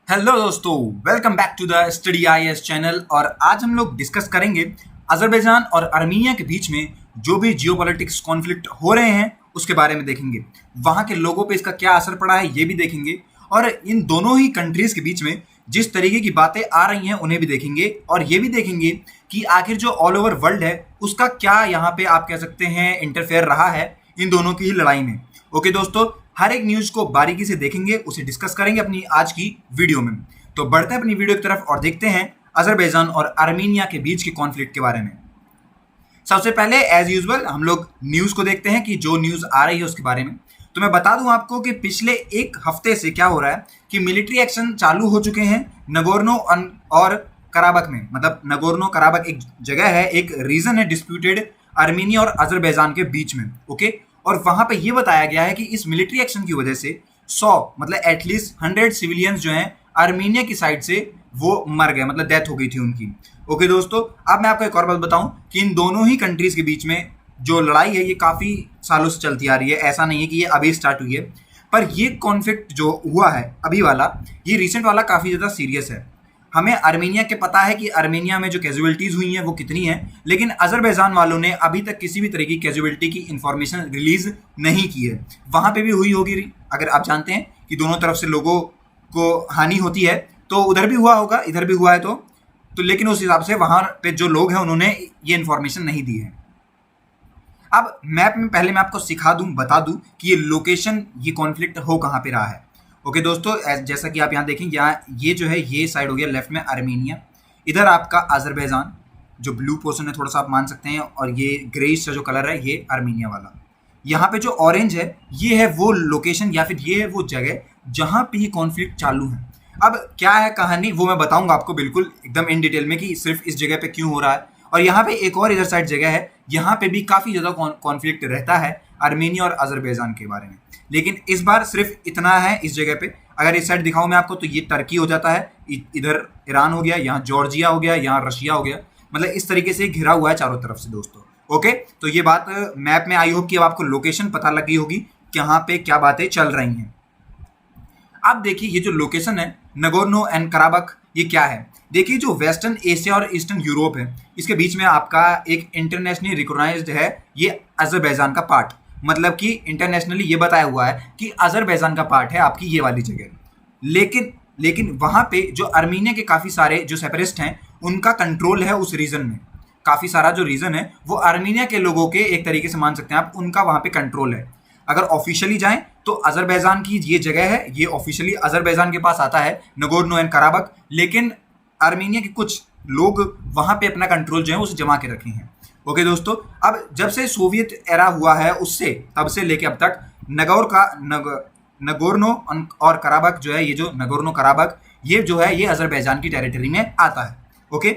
Hello दोस्तों, welcome back to the Study IAS channel. और आज हम लोग डिस्कस करेंगे अजरबैजान और आर्मीनिया के बीच में जो भी जियोपॉलिटिक्स कॉन्फ्लिक्ट हो रहे हैं उसके बारे में देखेंगे। वहाँ के लोगों पे इसका क्या असर पड़ा है ये भी देखेंगे, और इन दोनों ही कंट्रीज के बीच में जिस तरीके की बातें आ रही हैं उन्हें भी देखेंगे, और ये भी देखेंगे कि आखिर जो ऑल ओवर वर्ल्ड है उसका क्या यहाँ पे आप कह सकते हैं इंटरफेयर रहा है इन दोनों की ही लड़ाई में। ओके दोस्तों, हर एक न्यूज को बारीकी से देखेंगे, उसे डिस्कस करेंगे अपनी आज की वीडियो में। तो बढ़ते हैं अपनी वीडियो की तरफ और देखते हैं अजरबैजान और आर्मीनिया के बीच के कॉन्फ्लिक्ट के बारे में। सबसे पहले एज यूजुअल हम लोग न्यूज को देखते हैं कि जो न्यूज आ रही है उसके बारे में। तो मैं बता दूं आपको कि पिछले एक हफ्ते से क्या हो रहा है कि मिलिट्री एक्शन चालू हो चुके हैं नगोर्नो और कराबक में। मतलब नगोर्नो कराबक एक जगह है, एक रीजन है डिस्प्यूटेड आर्मीनिया और अजरबैजान के बीच में। ओके, और वहां पे ये बताया गया है कि इस मिलिट्री एक्शन की वजह से 100 मतलब एटलीस्ट 100 सिविलियंस जो हैं आर्मीनिया की साइड से वो मर गए, मतलब डेथ हो गई थी उनकी। ओके दोस्तों, अब मैं आपको एक और बात बताऊं कि इन दोनों ही कंट्रीज के बीच में जो लड़ाई है ये काफ़ी सालों से चलती आ रही है। ऐसा नहीं है कि ये अभी स्टार्ट हुई है, पर ये कॉन्फ्लिक्ट जो हुआ है अभी वाला, ये रिसेंट वाला काफ़ी ज़्यादा सीरियस है। हमें आर्मीनिया के पता है कि आर्मीनिया में जो कैजुअलिटीज़ हुई हैं वो कितनी हैं, लेकिन अजरबैजान वालों ने अभी तक किसी भी तरह की कैजुअलिटी की इंफॉर्मेशन रिलीज नहीं की है। वहाँ पे भी हुई होगी, अगर आप जानते हैं कि दोनों तरफ से लोगों को हानि होती है तो उधर भी हुआ होगा, इधर भी हुआ है तो लेकिन उस हिसाब से वहाँ पे जो लोग हैं उन्होंने ये इन्फॉर्मेशन नहीं दी है। अब मैप में पहले मैं आपको सिखा दूं, बता दूं कि ये लोकेशन, ये कॉन्फ्लिक्ट हो कहाँ पे रहा है। ओके दोस्तों, जैसा कि आप यहाँ देखेंगे, यहाँ ये जो है ये साइड हो गया लेफ्ट में आर्मीनिया, इधर आपका अजरबैजान, जो ब्लू पोर्शन है थोड़ा सा आप मान सकते हैं, और ये ग्रेइश जो कलर है ये आर्मीनिया वाला। यहाँ पे जो ऑरेंज है ये है वो लोकेशन या फिर ये है वो जगह जहाँ पे ये कॉन्फ्लिक्ट चालू है। अब क्या है कहानी वो मैं बताऊंगा आपको बिल्कुल एकदम इन डिटेल में कि सिर्फ इस जगह पे क्यों हो रहा है। और यहाँ पे एक और इधर साइड जगह है, यहाँ पे भी काफ़ी ज़्यादा कॉन्फ्लिक्ट रहता है आर्मेनिया और अजरबैजान के बारे में। लेकिन इस बार सिर्फ इतना है इस जगह पे। अगर इस साइड दिखाऊं मैं आपको तो ये टर्की हो जाता है, इधर ईरान हो गया, यहाँ जॉर्जिया हो गया, यहाँ रशिया हो गया। मतलब इस तरीके से घिरा हुआ है चारों तरफ से दोस्तों। ओके, तो ये बात मैप में आई होगी कि अब आपको लोकेशन पता लगी होगी कि यहाँ पे क्या बातें चल रही हैं। अब देखिए ये जो लोकेशन है नगोर्नो एंड कराबक, ये क्या है। देखिए जो वेस्टर्न एशिया और ईस्टर्न यूरोप है इसके बीच में आपका एक इंटरनेशनली रिकॉग्नाइज्ड है ये अजरबैजान का पार्ट। मतलब कि इंटरनेशनली ये बताया हुआ है कि अजरबैजान का पार्ट है आपकी ये वाली जगह। लेकिन लेकिन वहाँ पे जो आर्मीनिया के काफ़ी सारे जो सेपरेटिस्ट हैं उनका कंट्रोल है उस रीजन में। काफ़ी सारा जो रीजन है वो आर्मीनिया के लोगों के एक तरीके से मान सकते हैं आप, उनका वहाँ पे कंट्रोल है। अगर ऑफिशियली जाएं तो अजरबैजान की ये जगह है, ये ऑफिशियली अजरबैजान के पास आता है नगोर्नो एंड कराबक। लेकिन आर्मीनिया के कुछ लोग वहाँ पे अपना कंट्रोल जो है उसे जमा के रखे हैं। ओके दोस्तों, अब जब से सोवियत एरा हुआ है उससे तब से लेके अब तक नगोर्नो और कराबक जो है, ये जो नगोर्नो कराबक ये जो है ये अजरबैजान की टेरिटरी में आता है। ओके,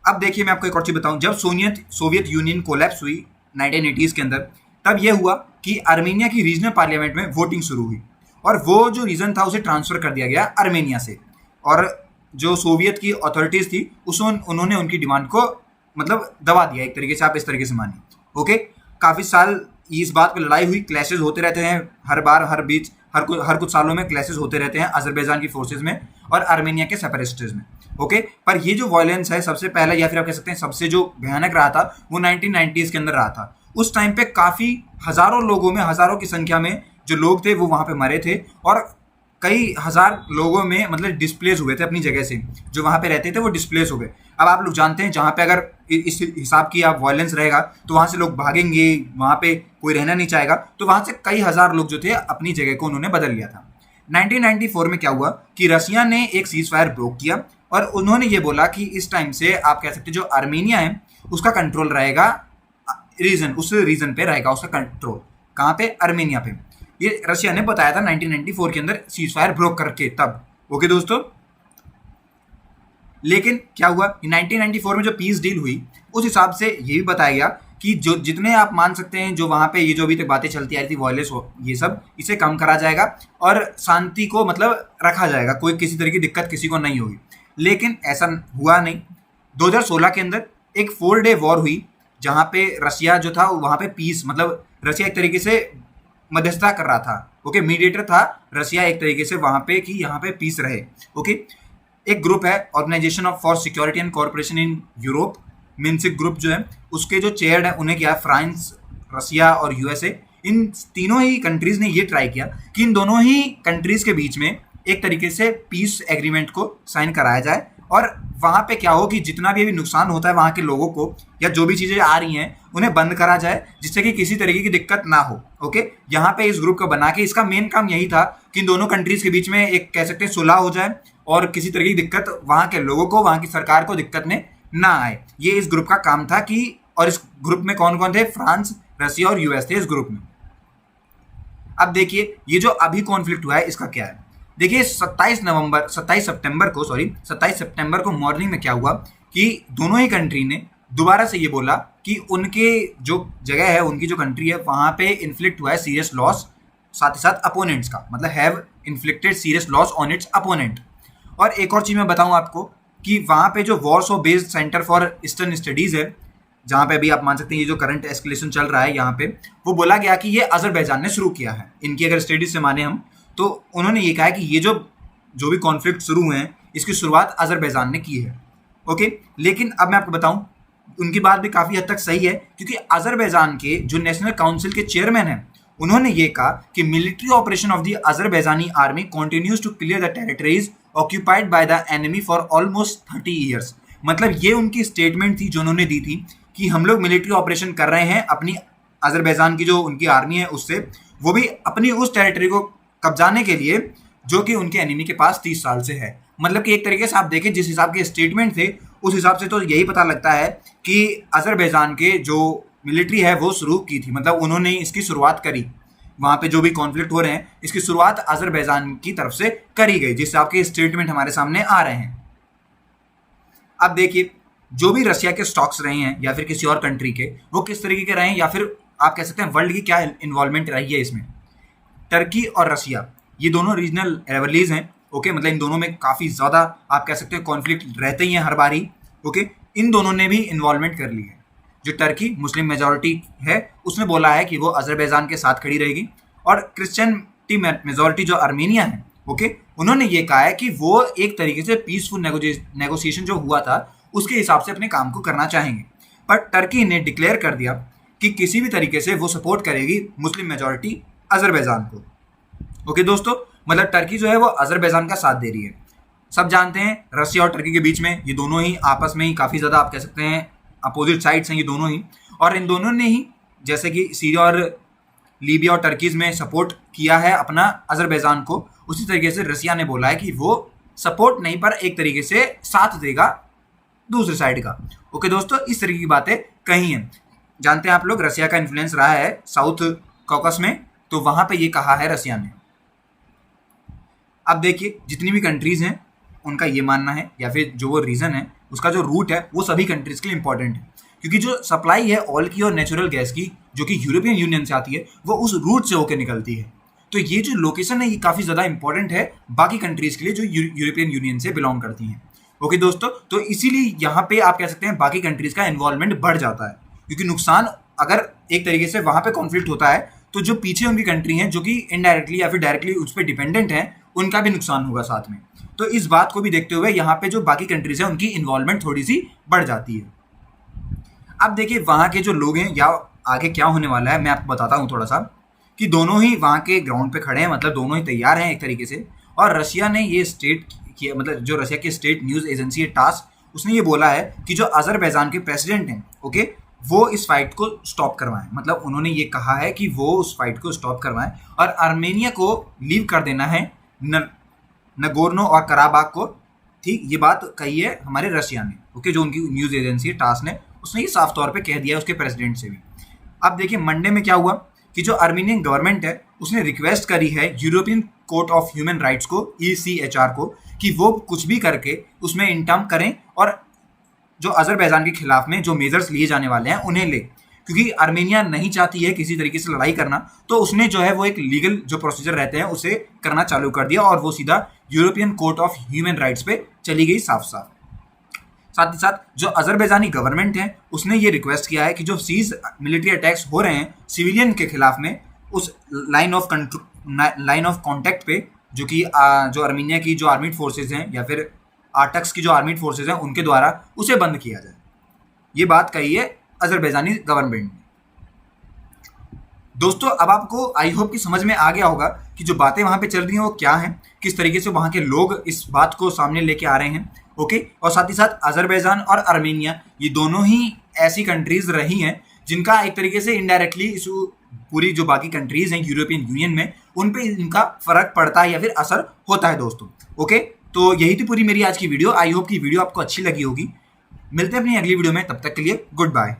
अब देखिए मैं आपको एक और चीज़ बताऊं, जब सोवियत यूनियन कोलैप्स हुई 1980s के अंदर, तब यह हुआ कि आर्मीनिया की रीजनल पार्लियामेंट में वोटिंग शुरू हुई और वो जो रीजन था उसे ट्रांसफर कर दिया गया आर्मेनिया से। और जो सोवियत की अथॉरिटीज़ थी उन्होंने उनकी डिमांड को मतलब दबा दिया एक तरीके से, आप इस तरीके से मानिए। ओके, काफ़ी साल इस बात पर लड़ाई हुई, क्लैशेज होते रहते हैं हर बार, हर कुछ सालों में क्लैशेज होते रहते हैं अजरबैजान की फोर्सेज में और आर्मेनिया के सेपरेटिस्ट्स में। ओके, पर ये जो वायलेंस है सबसे पहला या फिर आप कह सकते हैं सबसे जो भयानक रहा था वो 1990s के अंदर रहा था। उस टाइम पे काफ़ी हज़ारों लोगों में, हज़ारों की संख्या में जो लोग थे वो वहाँ पे मरे थे, और कई हज़ार लोगों में मतलब डिस्प्लेस हुए थे अपनी जगह से, जो वहाँ पे रहते थे वो डिस्प्लेस हो गए। अब आप लोग जानते हैं जहाँ पे अगर इस हिसाब की आप वायलेंस रहेगा तो वहाँ से लोग भागेंगे, वहाँ पे कोई रहना नहीं चाहेगा, तो वहाँ से कई हज़ार लोग जो थे अपनी जगह को उन्होंने बदल लिया था। 1994 में क्या हुआ कि रशिया ने एक सीज फायर ब्रोक किया और उन्होंने ये बोला कि इस टाइम से आप कह सकते हैं जो आर्मेनिया है उसका कंट्रोल रहेगा उस रीजन पे रहेगा उसका कंट्रोल। कहाँ पे? आर्मेनिया पे। ये रशिया ने बताया था 1994 के अंदर सीज फायर ब्रोक करके तब। ओके दोस्तों, लेकिन क्या हुआ कि 1994 में जो पीस डील हुई उस हिसाब से ये भी बताया गया कि जो जितने आप मान सकते हैं जो वहाँ पे ये जो अभी तक बातें चलती आ रही थी वॉयलेंस हो ये सब, इसे कम करा जाएगा और शांति को मतलब रखा जाएगा, कोई किसी तरह की दिक्कत किसी को नहीं होगी। लेकिन ऐसा हुआ नहीं। 2016 के अंदर एक 4 डे वॉर हुई जहाँ पे रशिया जो था वहाँ पे पीस, मतलब रशिया एक तरीके से मध्यस्थता कर रहा था। ओके, मीडिएटर था रसिया एक तरीके से वहां पे कि यहाँ पे पीस रहे। ओके, एक ग्रुप है organisation of for security and corporation in Europe, Minsk group जो है उसके जो चेयर है उन्हें क्या है फ्रांस, रसिया और यूएसए, इन तीनों ही कंट्रीज ने ये ट्राई किया कि इन दोनों ही कंट्रीज के बीच में एक तरीके से पीस एग्रीमेंट को साइन कराया जाए और वहाँ पे क्या हो कि जितना भी अभी नुकसान होता है वहाँ के लोगों को या जो भी चीज़ें आ रही हैं उन्हें बंद करा जाए जिससे कि किसी तरीके की दिक्कत ना हो। ओके, यहाँ पे इस ग्रुप को बना के इसका मेन काम यही था कि इन दोनों कंट्रीज के बीच में एक कह सकते हैं सुलह हो जाए और किसी तरह की दिक्कत वहाँ के लोगों को, वहाँ की सरकार को दिक्कत में ना आए। ये इस ग्रुप का काम था कि, और इस ग्रुप में कौन कौन थे? फ्रांस, रसिया और यूएस थे इस ग्रुप में। अब देखिए ये जो अभी कॉन्फ्लिक्ट हुआ है इसका क्या है। देखिए 27 सितंबर को मॉर्निंग में क्या हुआ कि दोनों ही कंट्री ने दोबारा से ये बोला कि उनके जो जगह है, उनकी जो कंट्री है वहाँ पे इन्फ्लिक्ट हुआ है सीरियस लॉस, साथ ही साथ अपोनेंट्स का, मतलब have inflicted serious loss on it's opponent. और एक और चीज़ मैं बताऊँ आपको कि वहाँ पे जो Warsaw based centre for eastern studies है, जहाँ पे अभी आप मान सकते हैं ये जो करंट एस्केलेशन चल रहा है यहाँ पे, वो बोला गया कि ये अजरबैजान ने शुरू किया है। इनकी अगर स्टडीज से माने हम तो उन्होंने ये कहा है कि ये जो भी कॉन्फ्लिक्ट शुरू हुए हैं इसकी शुरुआत अजरबैजान ने की है। ओके, लेकिन अब मैं आपको बताऊं उनकी बात भी काफ़ी हद तक सही है क्योंकि अजरबैजान के जो नेशनल काउंसिल के चेयरमैन हैं उन्होंने ये कहा कि military operation of the Azerbaijani army continues to clear the territories occupied by the enemy for almost 30 years. मतलब ये उनकी स्टेटमेंट थी जो उन्होंने दी थी कि हम लोग मिलिट्री ऑपरेशन कर रहे हैं अपनी अजरबैजान की जो उनकी आर्मी है उससे, वो भी अपनी उस टेरिटरी को कब्जाने के लिए जो कि उनके एनिमी के पास 30 साल से है। मतलब कि एक तरीके से आप देखें जिस हिसाब के स्टेटमेंट थे उस हिसाब से तो यही पता लगता है कि अजरबैजान के जो मिलिट्री है वो शुरू की थी, मतलब उन्होंने इसकी शुरुआत करी। वहाँ पे जो भी कॉन्फ्लिक्ट हो रहे हैं इसकी शुरुआत अजरबैजान की तरफ से करी गई, जिससे आपके स्टेटमेंट हमारे सामने आ रहे हैं। अब देखिए जो भी रशिया के स्टॉक्स रहे हैं या फिर किसी और कंट्री के, वो किस तरीके के रहे हैं या फिर आप कह सकते हैं वर्ल्ड की क्या इन्वॉल्वमेंट रही है इसमें। टर्की और रशिया ये दोनों रीजनल रिवलरीज हैं। ओके, मतलब इन दोनों में काफ़ी ज़्यादा आप कह सकते हैं कॉन्फ्लिक्ट रहते ही हैं हर बारी। ओके, इन दोनों ने भी इन्वॉल्वमेंट कर ली है। जो टर्की मुस्लिम मेजॉरिटी है उसने बोला है कि वो अजरबैजान के साथ खड़ी रहेगी, और क्रिश्चियनिटी मेजॉरिटी जो आर्मेनिया है, ओके, उन्होंने ये कहा है कि वो एक तरीके से पीसफुल नेगोशिएशन जो हुआ था उसके हिसाब से अपने काम को करना चाहेंगे। पर टर्की ने डिक्लेयर कर दिया कि किसी भी तरीके से वो सपोर्ट करेगी मुस्लिम मेजॉरिटी अजरबैजान को। ओके दोस्तों, मतलब टर्की जो है वो अजरबैजान का साथ दे रही है। सब जानते हैं रसिया और टर्की के बीच में ये दोनों ही आपस में ही काफ़ी ज़्यादा आप कह सकते हैं अपोजिट साइड्स हैं ये दोनों ही, और इन दोनों ने ही जैसे कि सीरिया और लीबिया और टर्कीज में सपोर्ट किया है अपना अजरबैजान को, उसी तरीके से रसिया ने बोला है कि वो सपोर्ट नहीं पर एक तरीके से साथ देगा दूसरी साइड का। ओके दोस्तों, इस तरीके की बातें कही हैं। जानते हैं आप लोग रसिया का इन्फ्लुएंस रहा है साउथ कॉकस में, तो वहाँ पे ये कहा है रसिया ने। अब देखिए जितनी भी कंट्रीज़ हैं उनका ये मानना है या फिर जो वो रीज़न है उसका जो रूट है वो सभी कंट्रीज़ के लिए इंपॉर्टेंट है, क्योंकि जो सप्लाई है ऑयल की और नेचुरल गैस की जो कि यूरोपियन यूनियन से आती है वो उस रूट से होकर निकलती है। तो ये जो लोकेशन है ये काफ़ी ज़्यादा इंपॉर्टेंट है बाकी कंट्रीज़ के लिए जो यूरोपियन यूनियन से बिलोंग करती हैं। ओके दोस्तों, तो इसीलिए यहाँ पे आप कह सकते हैं बाकी कंट्रीज़ का इन्वॉल्वमेंट बढ़ जाता है, क्योंकि नुकसान अगर एक तरीके से वहाँ पे कॉन्फ्लिक्ट होता है तो जो पीछे उनकी कंट्री हैं जो कि इनडायरेक्टली या फिर डायरेक्टली उस पर डिपेंडेंट हैं उनका भी नुकसान होगा साथ में। तो इस बात को भी देखते हुए यहाँ पे जो बाकी कंट्रीज हैं उनकी इन्वॉल्वमेंट थोड़ी सी बढ़ जाती है। अब देखिए वहाँ के जो लोग हैं या आगे क्या होने वाला है मैं आपको बताता हूँ थोड़ा सा, कि दोनों ही वहाँ के ग्राउंड पे खड़े हैं, मतलब दोनों ही तैयार हैं एक तरीके से। और रशिया ने ये स्टेट किया, मतलब जो रशिया की स्टेट न्यूज़ एजेंसी है टास, उसने ये बोला है कि जो अजरबैजान के प्रेसिडेंट हैं, ओके, वो इस फाइट को स्टॉप करवाएं। मतलब उन्होंने ये कहा है कि वो उस फाइट को स्टॉप करवाएं और आर्मेनिया को लीव कर देना है नगोर्नो और कराबाख को। ठीक, ये बात कही है हमारे रशिया ने। ओके, जो उनकी न्यूज़ एजेंसी है टास ने, उसने ये साफ तौर पे कह दिया है उसके प्रेसिडेंट से भी। अब देखिए मंडे में क्या हुआ कि जो आर्मेनियन गवर्नमेंट है उसने रिक्वेस्ट करी है European court of human rights को, ECHR को, कि वो कुछ भी करके उसमें इंटर्म करें और जो अजरबैजान के खिलाफ में जो मेजर्स लिए जाने वाले हैं उन्हें ले, क्योंकि आर्मेनिया नहीं चाहती है किसी तरीके से लड़ाई करना। तो उसने जो है वो एक लीगल जो प्रोसीजर रहते हैं उसे करना चालू कर दिया और वो सीधा European court of human rights पे चली गई साफ साफ। साथ ही साथ जो अजरबैजानी गवर्नमेंट है उसने ये रिक्वेस्ट किया है कि जो सीज मिलिट्री अटैक्स हो रहे हैं सिविलियन के खिलाफ में, उस लाइन ऑफ कॉन्टैक्ट पे जो कि जो आर्मीनिया की जो आर्मीड फोर्सेज हैं या फिर आर्टक्स की जो आर्मीड फोर्सेज हैं उनके द्वारा उसे बंद किया जाए। ये बात कही है अजरबैजानी गवर्नमेंट ने। दोस्तों अब आपको आई होप कि समझ में आ गया होगा कि जो बातें वहाँ पे चल रही हैं वो क्या हैं, किस तरीके से वहाँ के लोग इस बात को सामने लेके आ रहे हैं। ओके, और साथ ही साथ अजरबैजान और आर्मेनिया ये दोनों ही ऐसी कंट्रीज रही हैं जिनका एक तरीके से इनडायरेक्टली इस पूरी जो बाकी कंट्रीज हैं यूरोपियन यूनियन में उन पे इनका फर्क पड़ता है या फिर असर होता है दोस्तों। ओके, तो यही थी पूरी मेरी आज की वीडियो। आई होप कि वीडियो आपको अच्छी लगी होगी। मिलते हैं अपनी अगली वीडियो में, तब तक के लिए गुड बाय।